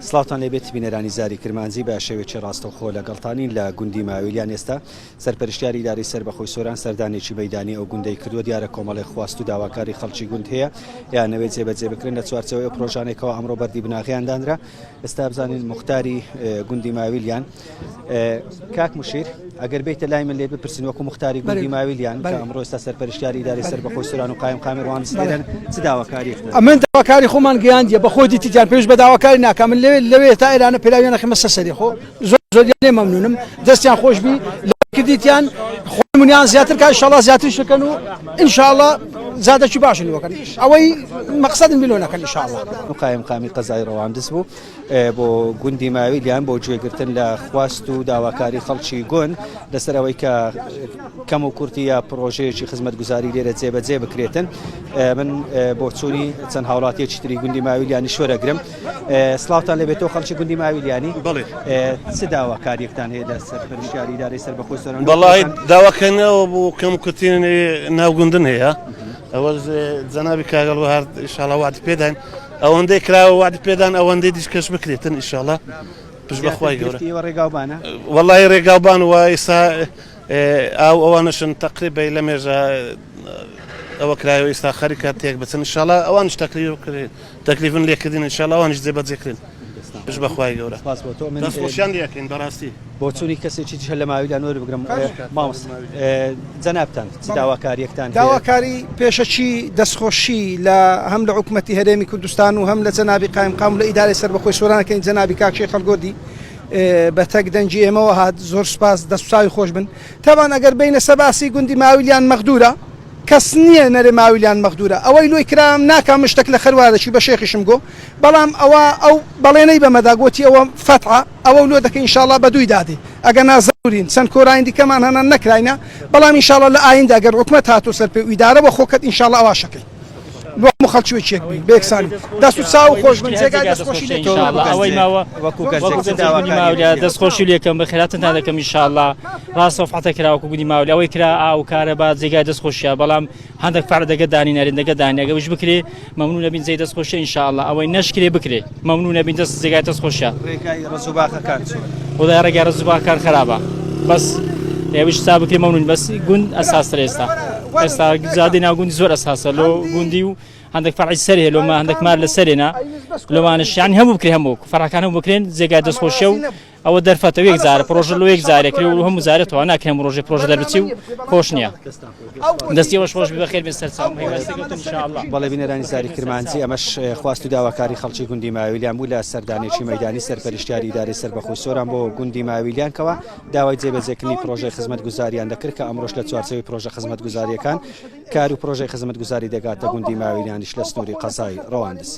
سڵاوتان لێبێت بینەرانی زاری کرمانجی بە شێوێکی ڕاستەوخۆ لەگەڵتانین لە گوندی ماویلیان. ئێستا سەرپەرشتیاری ئیدارەی سەربەخۆی سۆران سەردانێکی مەیدانی ئەو گوندەی کردووە. دیارە کۆمەڵی خواست و داواکاری خەڵکی گوند هەیە یان نەوێت جێبەجێ بکرێن لە چوارچەوەی پرۆژانێکەوە ئەمڕۆ بەردی بناغیان دانرا. ئێستا بزانین مختاری گوندی ماویلیان کاک مشیر ئەگەر بیتە لای من لێ بپرسین وەکو مختاری گوندی ماویلیان کە ئەمڕۆ ئێستا سەرپەرشتیاری ئیدارەی سەربەخۆی سۆران و قایم قامیروان سلێرن چ داواکاریەکە؟ ئەمن داواکاری خۆمان گەیاندیە بە خۆی دیتیان پێش بە داواکاری ناکەم لەوێ تا ئێرانە پێلاویانە خمە سەسەری خۆ زۆر لێ مەمنونم دەستیان خۆش بی کردیتیان خۆمونیان زیاتر کا ئینشاءالله زیاتر شکەن و ئینشاءالله زادەکی باشن وەکەن ئەوەی مەقسەدن میلۆنەکەن ئینشاءالله. قایم قامی قەزای ڕەواندز بوو بۆ گوندی ماویلیان بۆ گوێگرتن لە خواست و داواکاری خەڵکی گوند لەسەر ئەوەی کە کەم و کورتی یا پرۆژەیەکی خزمەتگوزاری لێرە جێبەجێ بکرێتن. من بۆ چوونی چەند هاوڵاتیەکی تری گوندی ماویلیانی شوەرەگرم. سڵاوتان لێبێتەوە خەڵکی گوندی ماویلیانی. بەڵێ چ داواکاریەکتان هەیە لە سەرپەرشتیاری ئیدارەی سەربەخۆی سۆران؟ وەڵاهی داواکردنەوە بۆ کەم و کورتینی ناوگوندن هەیە. ئەوە جەنابی کاگەڵ هەر ئینشاءالله وعدی پێداین ئەوەندەی کراوە وعدی پێدان ئەوەندەی دیشکەش بکرێتن ئینشاءالله پشت بەخوای گەورە. ڕێگاوبانە وەڵاهی ڕێگاوبان و ئێستا ئەوانشن تەقریبەی لە مێژە ئەوە کرایەوە ئێستا خەریکە تێک بچن ئینشاءالله ئەوانش تەکلیفن لێکردین ئینشاءالله ئەوانش جێبەجێکردن پشت بەخوای گەورە. دەستخۆشیان لێکەین بەڕاستی. بۆ چوونی کەسێکی لە ماویلیان وەرە بگرم مامۆست جەنابتان چ داواکاریەکتان؟ داواکاری پێشەچی دەستخۆشی لە هەم لە حکوومەتی هەرێمی کوردستان و هەم لە جەنابی قایم قام لە ئیدارەی سەربەخۆی سۆرانەکەین جەنابی کاکشی خەلگۆدی بە تەک دەنجی ئێمەوە هات. زۆر سپاس دەستوساوی خۆش بن. تاوان ئەگەر بینە سەباسی گوندی ماویلیان مەغدورە کەس نییە نەرێ ماویلیان مەغدورە ئەوەی لۆی کرام ناکام شتێک لە خەروارەکی بە شێخیشم گۆ بەڵام ئەوە ئەو بەڵێنەی بەمەدا گوتی ئەوە فەتحە ئەوە لۆ دەکەی ئینشاءالله بە دووی دادێ ئەگەر نازەورین چەند کۆڕاین دیکەمان هەنان نەکراینە بەڵام ئینشاءالله لە ئایندا ئەگەر حکومەت هاتوو سەر پێ ئیدارە بە خۆکەت ئینشاءالله ئەوا شەکەی وەکو خەڵکی چێک بی بێکسانی دەست و چاو خۆش بن جێگای دەستخۆشی ئەوەی ماوە وەکو ماولیا دەستخۆشی لێکم بە خێراتتان دەکەم ئینشاءالله ڕاستە فەحتە کراوەکو گوندی ماولی ئەوەی کرا ئاو کارە با جێگای دەستخۆشیە بەڵام هەندێک فەرع دەگە دانی نەرێندەکە دانیەگە وش بکرێ مەمنون نەبین جێی دەستخۆشی ئینشاءالله ئەوەی نەشکرێ بکرێ مەمنون نەبین دەست جێگای دەستخۆشیە. ڕێگای ڕزوباخەکان خدای ڕێگای ڕزوباکان خراپە بەس ئێوەش سا بکرێ مەمنون بەس گوند ئەساستر ئێستا زادی ناوگوندی زۆر ئەساسە لۆ گوندی و هەندێک فەرعی سەر هەیە لۆمە هەندێک مار لە سەرێنە لۆمانش یانی هەموو بکرێ هەموو فەرعەکان هەموو بکرێن جێگای دەستخۆشیە و ئەوە دەرفەتەوە یەک جارە پرۆژە لۆ یەک جارێکری و هەموو جارێتەوە ناکرێن پرۆژە دەربچی و خۆش نییە دەستیەوەش خۆش بخێر بێ سەرچاو هەیوەستەکەوتن ئینشاءالله. بەڵێ بینەرانی زاری کرمانجی ئەمەش خواست و داواکاری خەڵکی گوندی ماویلیان بوو لە سەردانێکی مەیدانی سەرپەرشتیاری ئیدارەی سەربەخۆی سۆران بۆ گوندی ماویلیانکەوە داوای جێبەجێکردنی پرۆژەی خزمەتگوزاریان دەکرد کە ئەمڕۆژ لە چوارچەوەی پرۆژە خزمەتگوزاریەکان کار و پرۆژەی خزمەتگوزاری دەگاتە گوندی ماویلیانیش لە سنووری قەزای ڕەواندز.